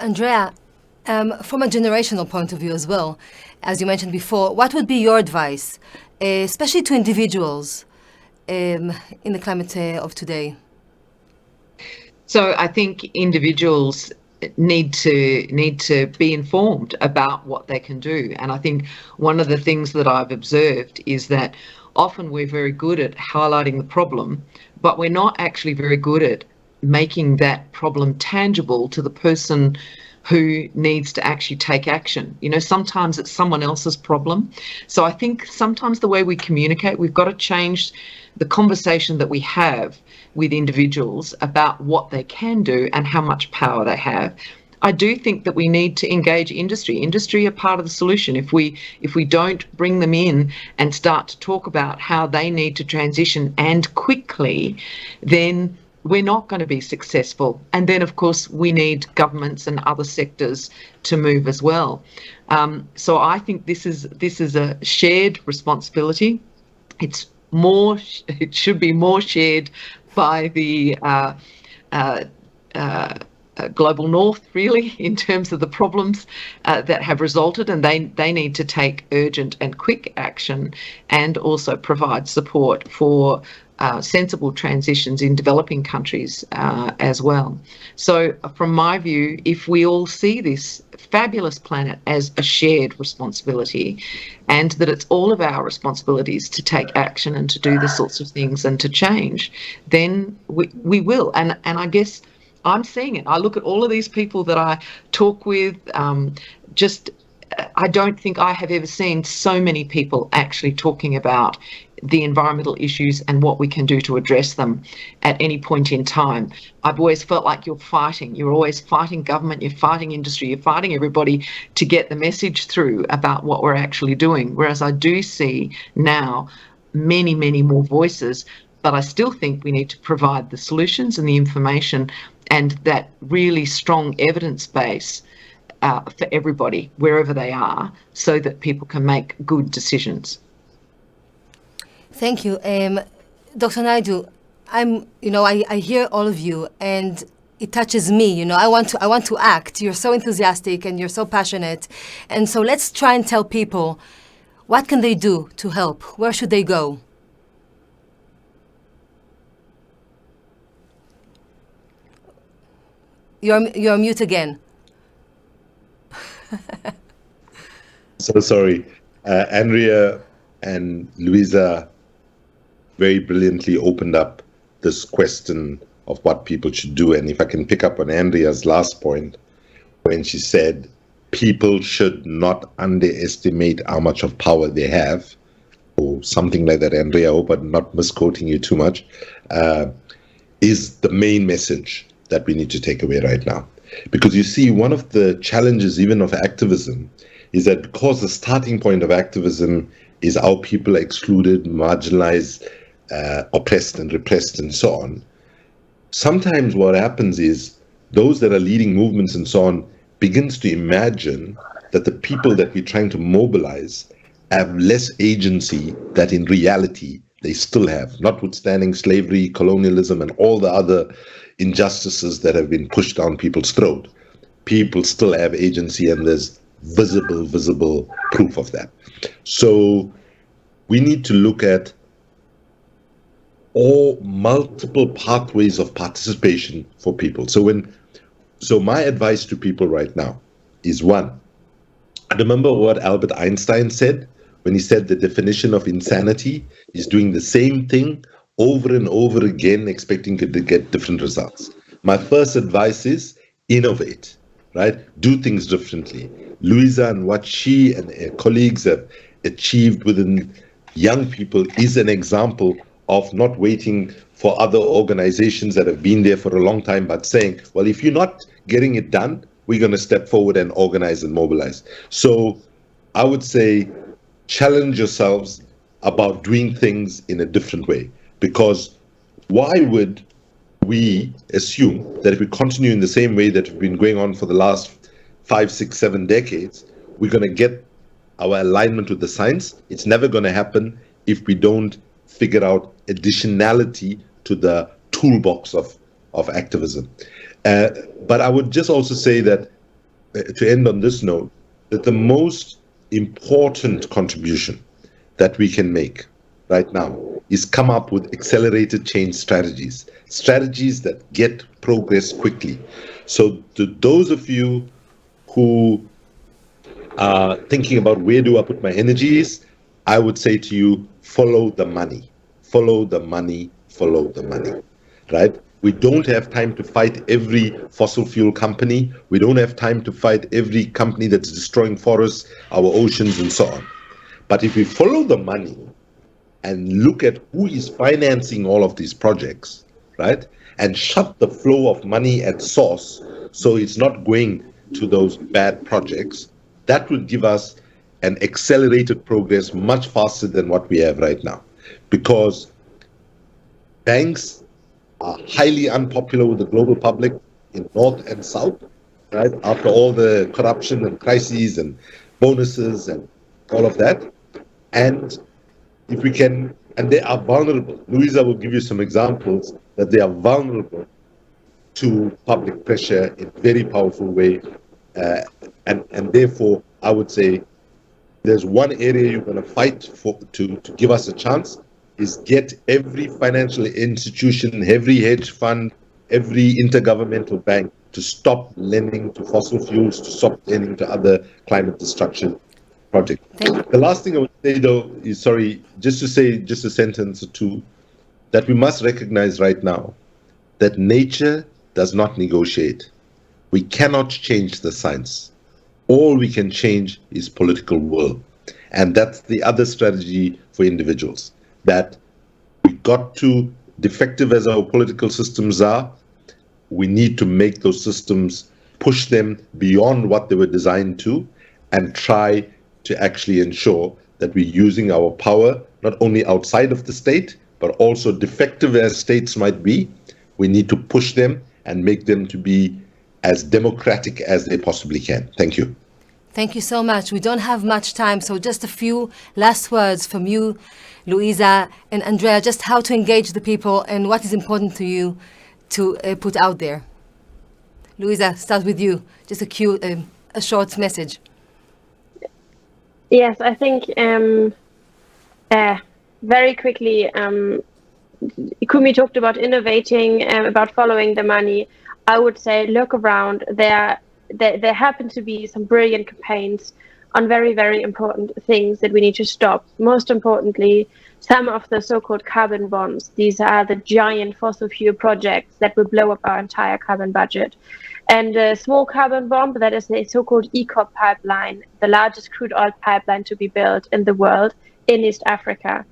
Andrea, from a generational point of view as well, as you mentioned before, what would be your advice, especially to individuals in the climate of today? So I think individuals need to be informed about what they can do. And I think one of the things that I've observed is that often we're very good at highlighting the problem, but we're not actually very good at making that problem tangible to the person who needs to actually take action. You know, sometimes it's someone else's problem. So I think sometimes the way we communicate, we've got to change the conversation that we have with individuals about what they can do and how much power they have. I do think that we need to engage industry. Industry are part of the solution. If we don't bring them in and start to talk about how they need to transition and quickly, then we're not going to be successful. And then, of course, we need governments and other sectors to move as well. So I think this is a shared responsibility. It should be more shared by the global north, really, in terms of the problems that have resulted, and they need to take urgent and quick action and also provide support for sensible transitions in developing countries as well. So from my view, if we all see this fabulous planet as a shared responsibility, and that it's all of our responsibilities to take action and to do the sorts of things and to change, then we will. And I guess I'm seeing it. I look at all of these people that I talk with, I don't think I have ever seen so many people actually talking about the environmental issues and what we can do to address them at any point in time. I've always felt like you're fighting. You're always fighting government, you're fighting industry, you're fighting everybody to get the message through about what we're actually doing. Whereas I do see now many, many more voices, but I still think we need to provide the solutions and the information and that really strong evidence base for everybody, wherever they are, so that people can make good decisions. Thank you. Dr. Naidu, I hear all of you and it touches me, I want to act. You're so enthusiastic and you're so passionate. And so let's try and tell people, what can they do to help? Where should they go? You're mute again. So sorry. Andrea and Louisa very brilliantly opened up this question of what people should do. And if I can pick up on Andrea's last point, when she said people should not underestimate how much of power they have, or something like that, Andrea, I hope I'm not misquoting you too much, is the main message that we need to take away right now. Because you see, one of the challenges even of activism is that because the starting point of activism is how people are excluded, marginalized, oppressed and repressed and so on, sometimes what happens is those that are leading movements and so on begins to imagine that the people that we're trying to mobilize have less agency that in reality they still have, notwithstanding slavery, colonialism, and all the other injustices that have been pushed down people's throat. People still have agency, and there's visible proof of that. So we need to look at all multiple pathways of participation for people. So my advice to people right now is, one, I remember what Albert Einstein said when he said the definition of insanity is doing the same thing over and over again, expecting to get different results. My first advice is innovate, right? Do things differently. Louisa and what she and her colleagues have achieved within young people is an example of not waiting for other organizations that have been there for a long time, but saying, well, if you're not getting it done, we're going to step forward and organize and mobilize. So I would say challenge yourselves about doing things in a different way, because why would we assume that if we continue in the same way that we've been going on for the last 5, 6, 7 decades, we're going to get our alignment with the science? It's never going to happen if we don't figure out additionality to the toolbox of activism. But I would just also say that to end on this note, that the most important contribution that we can make right now is come up with accelerated change strategies that get progress quickly. So to those of you who are thinking about where do I put my energies, I would say to you, follow the money, follow the money, follow the money, right? We don't have time to fight every fossil fuel company. We don't have time to fight every company that's destroying forests, our oceans, and so on. But if we follow the money and look at who is financing all of these projects, right, and shut the flow of money at source so it's not going to those bad projects, that would give us an accelerated progress much faster than what we have right now. Because banks are highly unpopular with the global public in North and South, right? After all the corruption and crises and bonuses and all of that. And if we can, and they are vulnerable. Louisa will give you some examples that they are vulnerable to public pressure in a very powerful way. And therefore, I would say there's one area you're going to fight for to give us a chance is get every financial institution, every hedge fund, every intergovernmental bank to stop lending to fossil fuels, to stop lending to other climate destruction projects. The last thing I would say, though, is, just to say just a sentence or two, that we must recognize right now that nature does not negotiate. We cannot change the science. All we can change is political will. And that's the other strategy for individuals, that we got to, defective as our political systems are, we need to make those systems, push them beyond what they were designed to, and try to actually ensure that we're using our power, not only outside of the state, but also defective as states might be, we need to push them and make them to be as democratic as they possibly can. Thank you. Thank you so much. We don't have much time, so just a few last words from you, Louisa and Andrea, just how to engage the people and what is important to you to put out there. Louisa, start with you. Just a short message. Yes, I think very quickly, Kumi talked about innovating, about following the money. I would say look around. There happen to be some brilliant campaigns on very, very important things that we need to stop. Most importantly, some of the so-called carbon bonds. These are the giant fossil fuel projects that will blow up our entire carbon budget. And a small carbon bomb, that is the so-called EACOP pipeline, the largest crude oil pipeline to be built in the world in East Africa.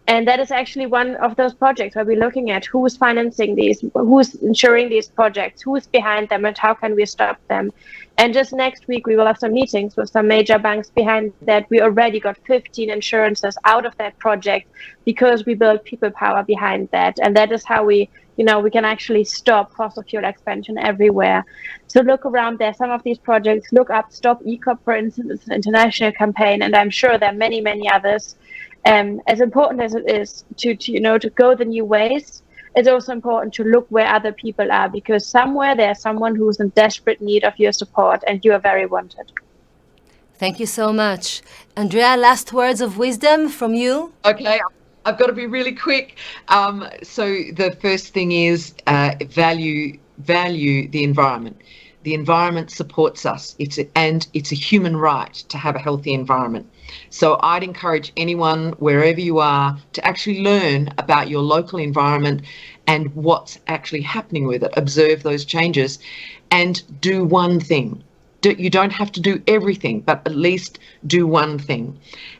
And that is actually one of those projects where we're looking at who is financing these, who's ensuring these projects, who is behind them, and how can we stop them. And just next week, we will have some meetings with some major banks behind that. We already got 15 insurances out of that project because we built people power behind that. And that is how we can actually stop fossil fuel expansion everywhere. So look around there, some of these projects, look up Stop EACOP, for instance, it's an international campaign, and I'm sure there are many, many others. As important as it is to go the new ways, it's also important to look where other people are, because somewhere there's someone who's in desperate need of your support, and you are very wanted. Thank you so much. Andrea, last words of wisdom from you? Okay, I've got to be really quick. So the first thing is value the environment. The environment supports us. It's a human right to have a healthy environment. So I'd encourage anyone, wherever you are, to actually learn about your local environment and what's actually happening with it. Observe those changes and do one thing. You don't have to do everything, but at least do one thing.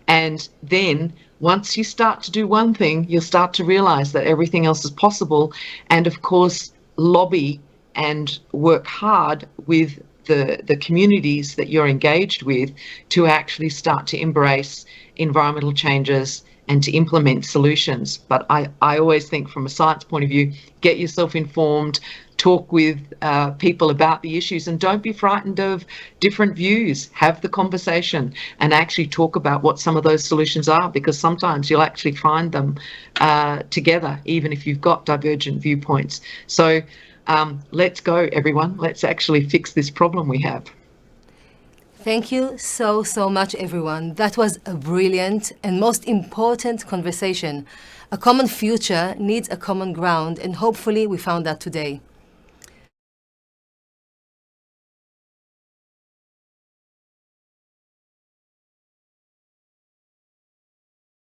And then once you start to do one thing, you'll start to realize that everything else is possible. And of course, lobby and work hard with the communities that you're engaged with to actually start to embrace environmental changes and to implement solutions. But I always think from a science point of view, get yourself informed, talk with people about the issues, and don't be frightened of different views. Have the conversation and actually talk about what some of those solutions are, because sometimes you'll actually find them together, even if you've got divergent viewpoints. So let's go, everyone. Let's actually fix this problem we have. Thank you so, so much, everyone. That was a brilliant and most important conversation. A common future needs a common ground, and hopefully we found that today.